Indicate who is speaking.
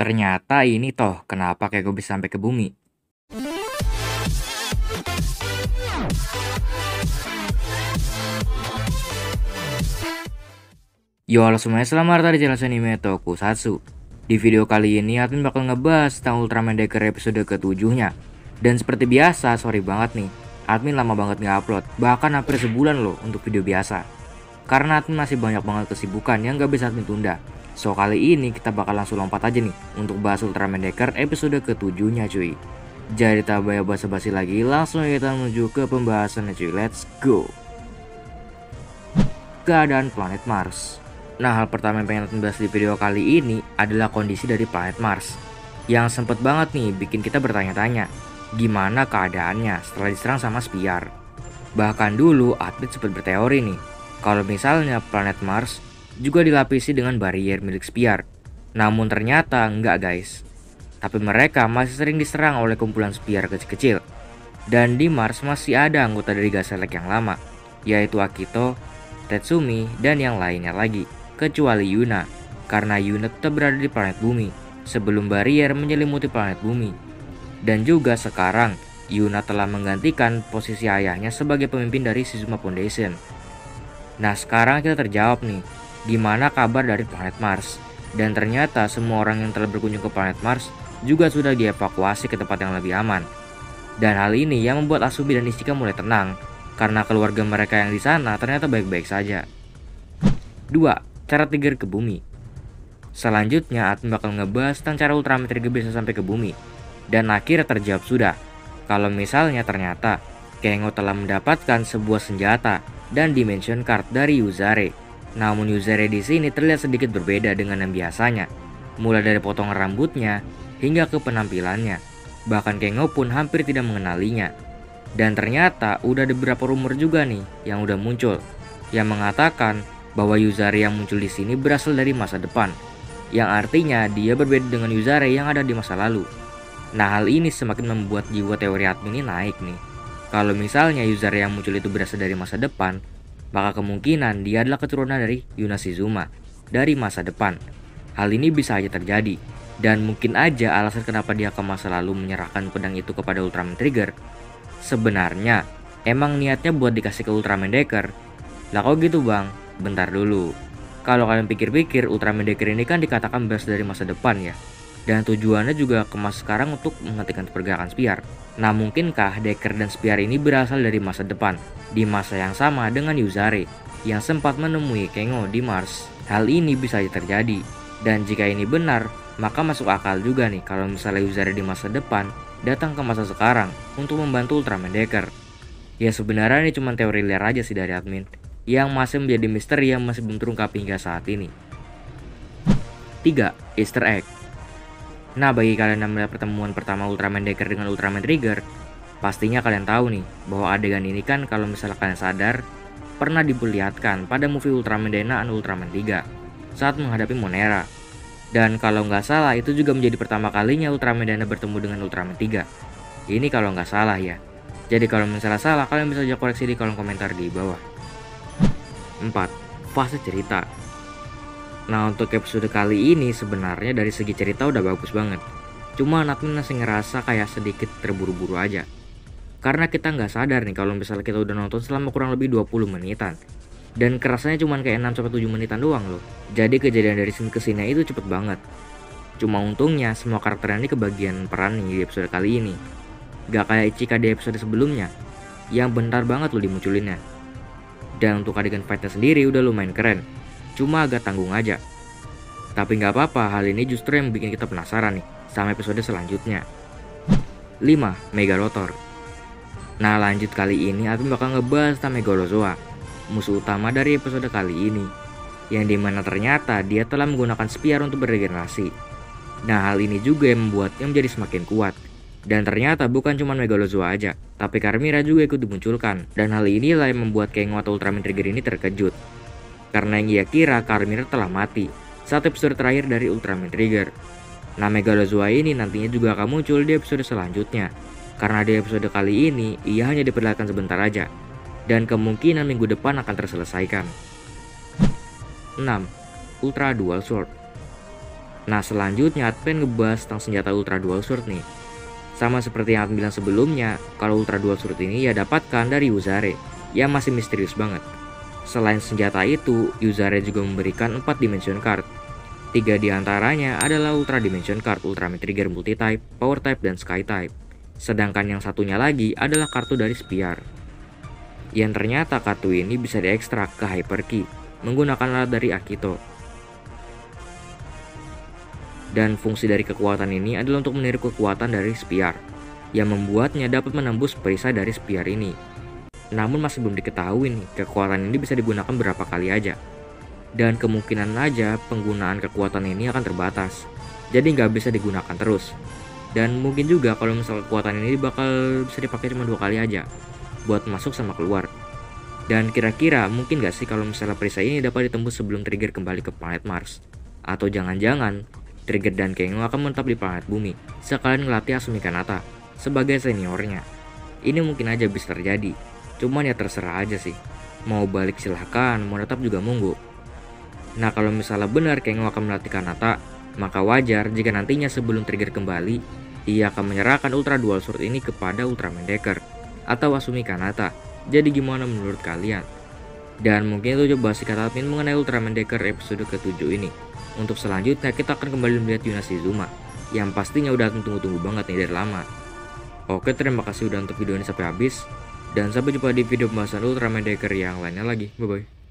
Speaker 1: Ternyata ini toh kenapa kayak gue bisa sampai ke bumi. Yo halo semuanya, selamat datang di channel Anime Tokusatsu. Di video kali ini admin bakal ngebahas tentang Ultraman Decker episode ke-7-nya. Dan seperti biasa, sorry banget nih, admin lama banget nge-upload, bahkan hampir sebulan loh untuk video biasa. Karena admin masih banyak banget kesibukan yang gak bisa admin tunda. So kali ini kita bakal langsung lompat aja nih untuk bahas Ultraman Decker episode ke-7-nya cuy. Jadi tak banyak basa-basi lagi, langsung kita menuju ke pembahasannya cuy, let's go. Keadaan planet Mars. Nah, hal pertama yang pengen bahas di video kali ini adalah kondisi dari planet Mars yang sempet banget nih bikin kita bertanya-tanya gimana keadaannya setelah diserang sama Spiar. Bahkan dulu admin sempat berteori nih kalau misalnya planet Mars juga dilapisi dengan barrier milik Spiar. Namun ternyata enggak guys. Tapi mereka masih sering diserang oleh kumpulan Spiar kecil-kecil. Dan di Mars masih ada anggota dari Gazelle yang lama, yaitu Akito, Tetsumi, dan yang lainnya lagi. Kecuali Yuna, karena Yuna tetap berada di planet bumi sebelum barrier menyelimuti planet bumi. Dan juga sekarang Yuna telah menggantikan posisi ayahnya sebagai pemimpin dari Shizuma Foundation. Nah sekarang kita terjawab nih, gimana kabar dari planet Mars? Dan ternyata semua orang yang telah berkunjung ke planet Mars juga sudah dievakuasi ke tempat yang lebih aman. Dan hal ini yang membuat Asobi dan Ishika mulai tenang, karena keluarga mereka yang di sana ternyata baik-baik saja. 2. Cara trigger ke bumi. Selanjutnya admin bakal ngebahas tentang cara Ultraman Trigger bisa sampai ke bumi. Dan akhirnya terjawab sudah, kalau misalnya ternyata Kengo telah mendapatkan sebuah senjata dan dimension card dari Yuzare. Namun Yuzare di sini terlihat sedikit berbeda dengan yang biasanya, mulai dari potongan rambutnya hingga ke penampilannya. Bahkan Kengo pun hampir tidak mengenalinya. Dan ternyata udah ada beberapa rumor juga nih yang udah muncul yang mengatakan bahwa Yuzare yang muncul di sini berasal dari masa depan, yang artinya dia berbeda dengan Yuzare yang ada di masa lalu. Nah hal ini semakin membuat jiwa teori admin ini naik nih. Kalau misalnya Yuzare yang muncul itu berasal dari masa depan, maka kemungkinan dia adalah keturunan dari Yuna Shizuma dari masa depan. Hal ini bisa aja terjadi, dan mungkin aja alasan kenapa dia ke masa lalu menyerahkan pedang itu kepada Ultraman Trigger. Sebenarnya emang niatnya buat dikasih ke Ultraman Decker. Lah kok gitu bang? Bentar dulu. Kalau kalian pikir-pikir, Ultraman Decker ini kan dikatakan berasal dari masa depan ya. Dan tujuannya juga ke masa sekarang untuk menghentikan pergerakan Spiar. Nah mungkinkah Decker dan Spiar ini berasal dari masa depan, di masa yang sama dengan Yuzare yang sempat menemui Kengo di Mars? Hal ini bisa saja terjadi. Dan jika ini benar, maka masuk akal juga nih kalau misalnya Yuzare di masa depan datang ke masa sekarang untuk membantu Ultraman Decker. Ya sebenarnya ini cuma teori liar aja sih dari admin, yang masih menjadi misteri yang masih belum terungkap hingga saat ini. 3. Easter egg. Nah bagi kalian yang melihat pertemuan pertama Ultraman Decker dengan Ultraman Trigger, pastinya kalian tahu nih bahwa adegan ini kan kalau misalnya kalian sadar pernah diperlihatkan pada movie Ultraman Dyna and Ultraman 3 saat menghadapi Monera. Dan kalau nggak salah itu juga menjadi pertama kalinya Ultraman Dyna bertemu dengan Ultraman 3. Ini kalau nggak salah ya. Jadi kalau misalnya salah kalian bisa aja koreksi di kolom komentar di bawah. 4. Fase cerita. Nah untuk episode kali ini sebenarnya dari segi cerita udah bagus banget. Cuma admin masih ngerasa kayak sedikit terburu-buru aja. Karena kita nggak sadar nih kalau misalnya kita udah nonton selama kurang lebih 20 menitan. Dan kerasanya cuma kayak 6-7 menitan doang loh. Jadi kejadian dari scene ke scene itu cepet banget. Cuma untungnya semua karakter ini kebagian peran nih di episode kali ini. Gak kayak Ichika di episode sebelumnya yang bentar banget loh dimunculinnya. Dan untuk adegan fightnya sendiri udah lumayan keren, cuma agak tanggung aja. Tapi nggak apa-apa, hal ini justru yang bikin kita penasaran nih sama episode selanjutnya. 5. Megalothor. Nah lanjut kali ini aku bakal ngebahas tentang Megalozoa, musuh utama dari episode kali ini, yang dimana ternyata dia telah menggunakan Spiar untuk beregenerasi. Nah hal ini juga yang membuatnya menjadi semakin kuat. Dan ternyata bukan cuma Megalozoa aja, tapi Carmira juga ikut dimunculkan. Dan hal inilah yang membuat Kengo atau Ultraman Trigger ini terkejut, karena yang ia kira Carmira telah mati saat episode terakhir dari Ultraman Trigger. Nah Megalozoa ini nantinya juga akan muncul di episode selanjutnya, karena di episode kali ini ia hanya diperlihatkan sebentar aja, dan kemungkinan minggu depan akan terselesaikan. 6. Ultra Dual Sword. Nah selanjutnya Advent ngebahas tentang senjata Ultra Dual Sword nih. Sama seperti yang Advent bilang sebelumnya, kalau Ultra Dual Sword ini ya dapatkan dari Yuzare, yang masih misterius banget. Selain senjata itu, Yuzare juga memberikan 4 Dimension Card. 3 diantaranya adalah Ultra Dimension Card, Ultimate Trigger Multi-Type, Power Type, dan Sky Type. Sedangkan yang satunya lagi adalah kartu dari Spiar. Yang ternyata kartu ini bisa diekstrak ke Hyper Key menggunakan alat dari Akito. Dan fungsi dari kekuatan ini adalah untuk meniru kekuatan dari Spiar, yang membuatnya dapat menembus perisai dari Spiar ini. Namun masih belum diketahui nih, kekuatan ini bisa digunakan berapa kali aja. Dan kemungkinan aja penggunaan kekuatan ini akan terbatas, jadi nggak bisa digunakan terus. Dan mungkin juga kalau misalnya kekuatan ini bakal bisa dipakai cuma 2 kali aja, buat masuk sama keluar. Dan kira-kira mungkin gak sih kalau misalnya perisai ini dapat ditembus sebelum trigger kembali ke planet Mars? Atau jangan-jangan Trigger dan Kengo akan menetap di planet bumi, sekalian ngelatih Asumi Kanata sebagai seniornya. Ini mungkin aja bisa terjadi, cuman ya terserah aja sih. Mau balik silahkan, mau tetap juga monggo. Nah kalau misalnya benar Kengo akan melatih Kanata, maka wajar jika nantinya sebelum trigger kembali, ia akan menyerahkan Ultra Dual Sword ini kepada Ultraman Decker atau Asumi Kanata. Jadi gimana menurut kalian? Dan mungkin itu coba bahas kata admin mengenai Ultraman Decker episode ke-7 ini. Untuk selanjutnya kita akan kembali melihat Yuna Shizuma, yang pastinya udah tunggu-tunggu banget nih dari lama. Oke, terima kasih udah nonton video ini sampai habis, dan sampai jumpa di video pembahasan Ultraman Decker yang lainnya lagi. Bye bye.